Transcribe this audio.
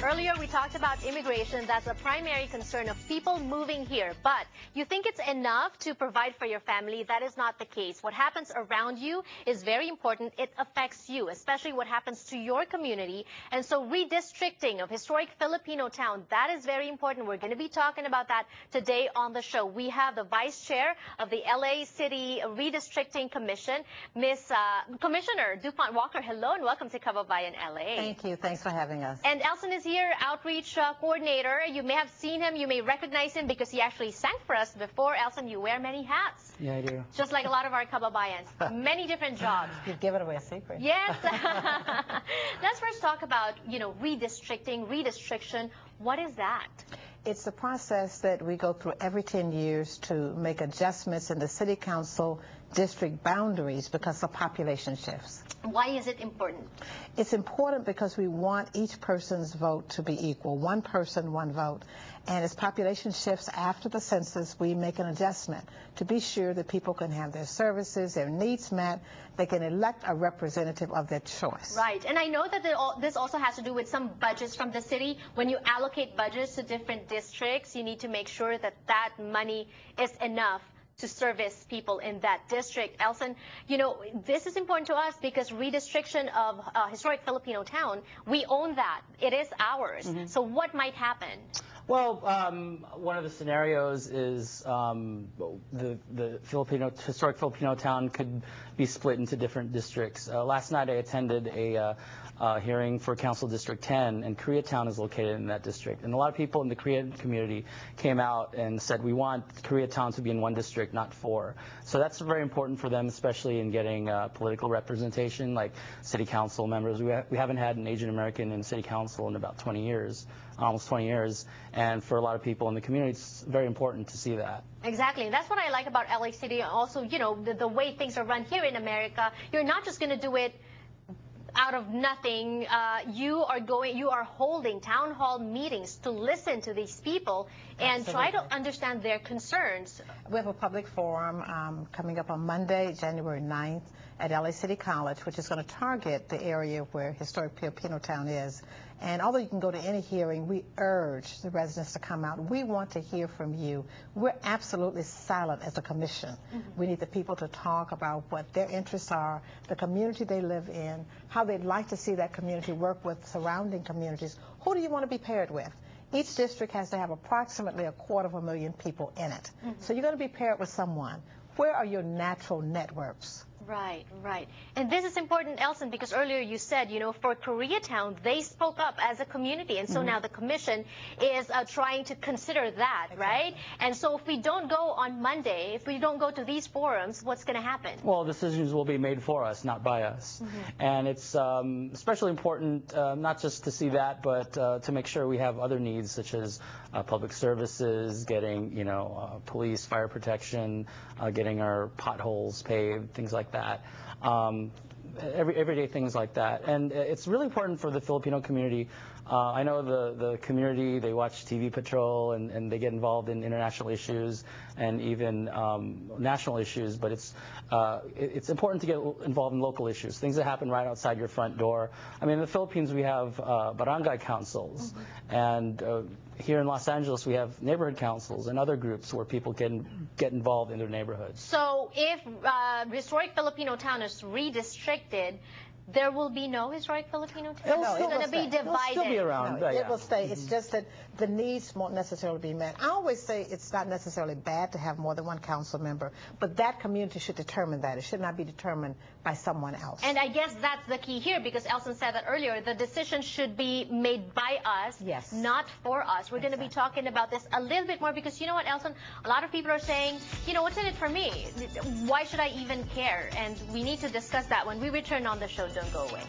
Earlier, we talked about immigration. That's a primary concern of people moving here. But you think it's enough to provide for your family. That is not the case. What happens around you is very important. It affects you, especially what happens to your community. And so redistricting of historic Filipinotown, that is very important. We're going to be talking about that today on the show. We have the Vice Chair of the LA City Redistricting Commission, Miss Commissioner DuPont Walker. Hello and welcome to Kababayan, LA. Thank you. Thanks for having us. And Elson is here, outreach coordinator. You may have seen him. You may recognize him because he actually sang for us before. Elson, you wear many hats. Yeah, I do. Just like a lot of our Kababayans. Many different jobs. You've given away a secret. Yes. Let's first talk about, redistricting, redistriction. What is that? It's the process that we go through every 10 years to make adjustments in the city council district boundaries because of population shifts. Why is it important? It's important because we want each person's vote to be equal. One person, one vote. And as population shifts after the census, we make an adjustment to be sure that people can have their services, their needs met. They can elect a representative of their choice. Right. And I know that this also has to do with some budgets from the city. When you allocate budgets to different districts, you need to make sure that that money is enough to service people in that district. Elson, this is important to us because redistriction of historic Filipinotown, we own that. It is ours. Mm-hmm. So what might happen? Well, one of the scenarios is the historic Filipinotown could be split into different districts. Last night I attended a hearing for Council District 10, and Koreatown is located in that district. And a lot of people in the Korean community came out and said, we want Koreatown to be in one district, not four. So that's very important for them, especially in getting political representation, like city council members. We haven't had an Asian American in city council in about 20 years, almost 20 years. And for a lot of people in the community, it's very important to see that. Exactly. And that's what I like about LA City. Also, the way things are run here in America, you're not just going to do it out of nothing. You are holding town hall meetings to listen to these people and Absolutely. try to understand their concerns. We have a public forum coming up on Monday, January 9th at LA City College, which is going to target the area where historic Filipinotown is. And although you can go to any hearing, we urge the residents to come out. We want to hear from you. We're absolutely silent as a commission. Mm-hmm. We need the people to talk about what their interests are, the community they live in, how they'd like to see that community work with surrounding communities. Who do you want to be paired with? Each district has to have approximately 250,000 people in it. Mm-hmm. So you're going to be paired with someone. Where are your natural networks? Right, right. And this is important, Elson, because earlier you said, for Koreatown, they spoke up as a community. And so now the commission is trying to consider that, exactly. Right? And so if we don't go on Monday, if we don't go to these forums, what's going to happen? Well, decisions will be made for us, not by us. Mm-hmm. And it's especially important not just to see that, but to make sure we have other needs such as public services, getting, police, fire protection, getting our potholes paved, things like that. Everyday things like that. And it's really important for the Filipino community. I know the community, they watch TV Patrol and they get involved in international issues and even national issues, but it's important to get involved in local issues, things that happen right outside your front door. I mean, in the Philippines, we have barangay councils, mm-hmm. and here in Los Angeles, we have neighborhood councils and other groups where people can get involved in their neighborhoods. So if historic Filipinotown is redistricted, there will be no historic Filipinotown? It's going to be divided. It'll still be around. No, it will stay. It's just that the needs won't necessarily be met. I always say it's not necessarily bad to have more than one council member, but that community should determine that. It should not be determined by someone else. And I guess that's the key here, because Elson said that earlier, the decision should be made by us, yes, not for us. We're going to be talking about this a little bit more, because you know what, Elson? A lot of people are saying, what's in it for me? Why should I even care? And we need to discuss that when we return on the show. Don't go away.